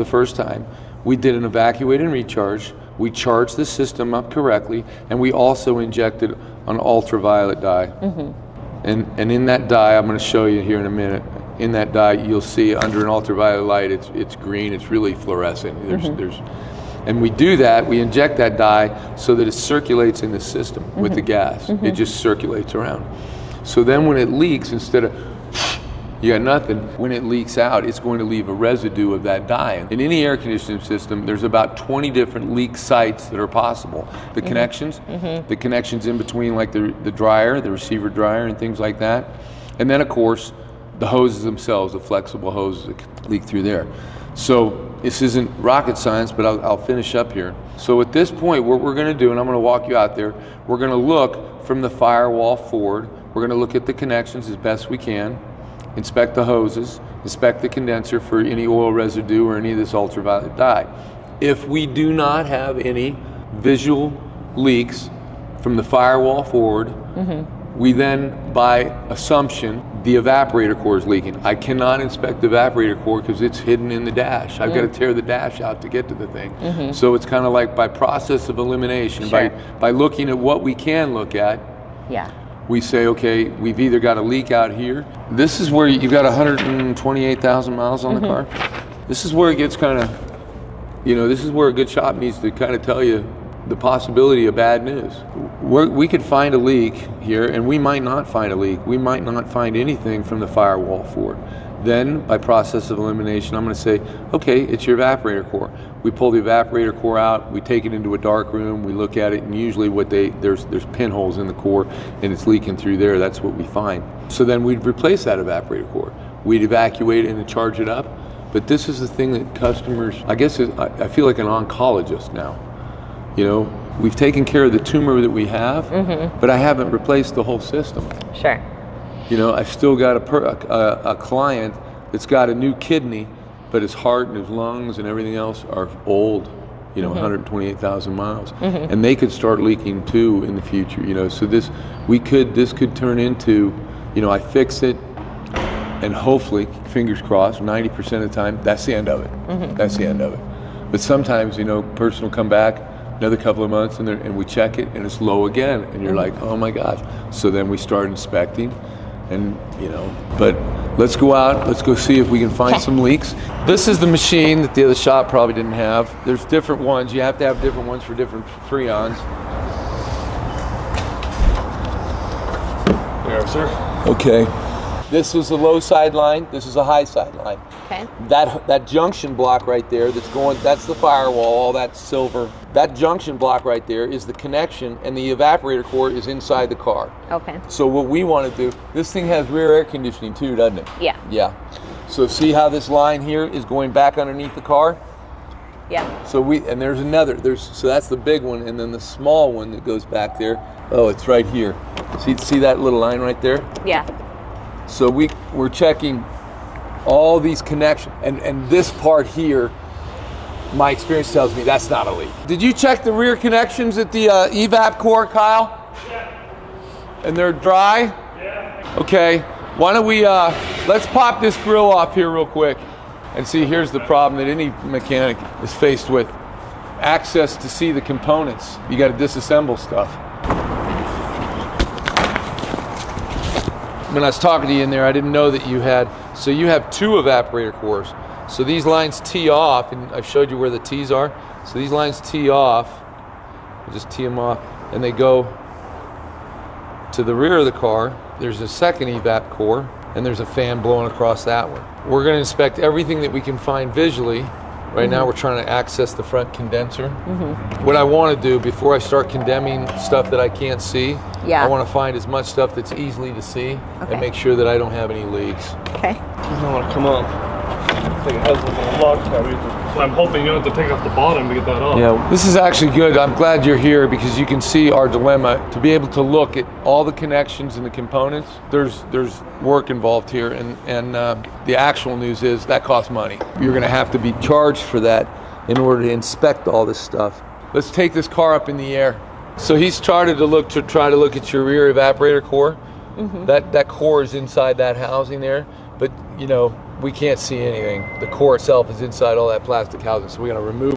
The first time, we did an evacuate and recharge. We charged the system up correctly, and we also injected an ultraviolet dye. And in that dye, I'm going to show you here in a minute. In that dye, you'll see under an ultraviolet light, it's green. It's really fluorescent. And we do that. We inject that dye so that it circulates in the system with the gas. It just circulates around. So then, when it leaks, instead of you got nothing, when it leaks out, it's going to leave a residue of that dye. In any air conditioning system, there's about 20 different leak sites that are possible. The connections, the connections in between, like the dryer, the receiver dryer, and things like that. And then, of course, the hoses themselves, the flexible hoses that can leak through there. So this isn't rocket science, but I'll finish up here. So at this point, what we're going to do, and I'm going to walk you out there, we're going to look from the firewall forward. We're going to look at the connections as best we can, inspect the hoses, inspect the condenser for any oil residue or any of this ultraviolet dye. If we do not have any visual leaks from the firewall forward, we then, by assumption, the evaporator core is leaking. I cannot inspect the evaporator core because it's hidden in the dash. I've got to tear the dash out to get to the thing. So it's kind of like by process of elimination, by looking at what we can look at, we say, okay, we've either got a leak out here. This is where you've got 128,000 miles on the car. This is where it gets kind of, this is where a good shop needs to kind of tell you the possibility of bad news. We could find a leak here, and we might not find a leak. We might not find anything from the firewall forward. Then, by process of elimination, I'm going to say, okay, it's your evaporator core. We pull the evaporator core out, we take it into a dark room, we look at it, and usually there's pinholes in the core, and it's leaking through there. That's what we find. So then we'd replace that evaporator core. We'd evacuate it and charge it up. But this is the thing that customers, I guess I feel like an oncologist now. We've taken care of the tumor that we have, but I haven't replaced the whole system. Sure. I've still got a client that's got a new kidney, but his heart and his lungs and everything else are old, 128,000 miles. And they could start leaking too in the future, so this could turn into, I fix it, and hopefully, fingers crossed, 90% of the time, that's the end of it. That's the end of it. But sometimes, person will come back another couple of months and we check it and it's low again, and you're like, oh my gosh. So then we start inspecting. And but let's go out, let's go see if we can find some leaks. This is the machine that the other shop probably didn't have. There's different ones. You have to have different ones for different freons. There, sir. Okay. This is a low side line, this is a high side line. Okay. That junction block right there that's the firewall, all that silver. That junction block right there is the connection, and the evaporator core is inside the car. Okay. So what we want to do, this thing has rear air conditioning too, doesn't it? Yeah. Yeah. So see how this line here is going back underneath the car? Yeah. So so that's the big one, and then the small one that goes back there. Oh, it's right here. See that little line right there? Yeah. So we're checking all these connections, and this part here, my experience tells me that's not a leak. Did you check the rear connections at the evap core, Kyle? Yeah. And they're dry? Yeah. Okay, why don't we, let's pop this grill off here real quick and see. Here's the problem that any mechanic is faced with. Access to see the components. You got to disassemble stuff. When I was talking to you in there, I didn't know that you have 2 evaporator cores. So these lines tee off, and I showed you where the tees are. So these lines tee off, you just tee them off, and they go to the rear of the car. There's a second evap core, and there's a fan blowing across that one. We're going to inspect everything that we can find visually. Right now we're trying to access the front condenser. What I want to do before I start condemning stuff that I can't see, I want to find as much stuff that's easily to see and make sure that I don't have any leaks. Okay. I don't want to come up. I think it has like a log tab either. So I'm hoping you don't have to take off the bottom to get that off. Yeah, this is actually good. I'm glad you're here because you can see our dilemma. To be able to look at all the connections and the components, there's work involved here, and the actual news is that costs money. You're going to have to be charged for that in order to inspect all this stuff. Let's take this car up in the air. So he's started to try to look at your rear evaporator core. That core is inside that housing there, but we can't see anything. The core itself is inside all that plastic housing, so we're going to remove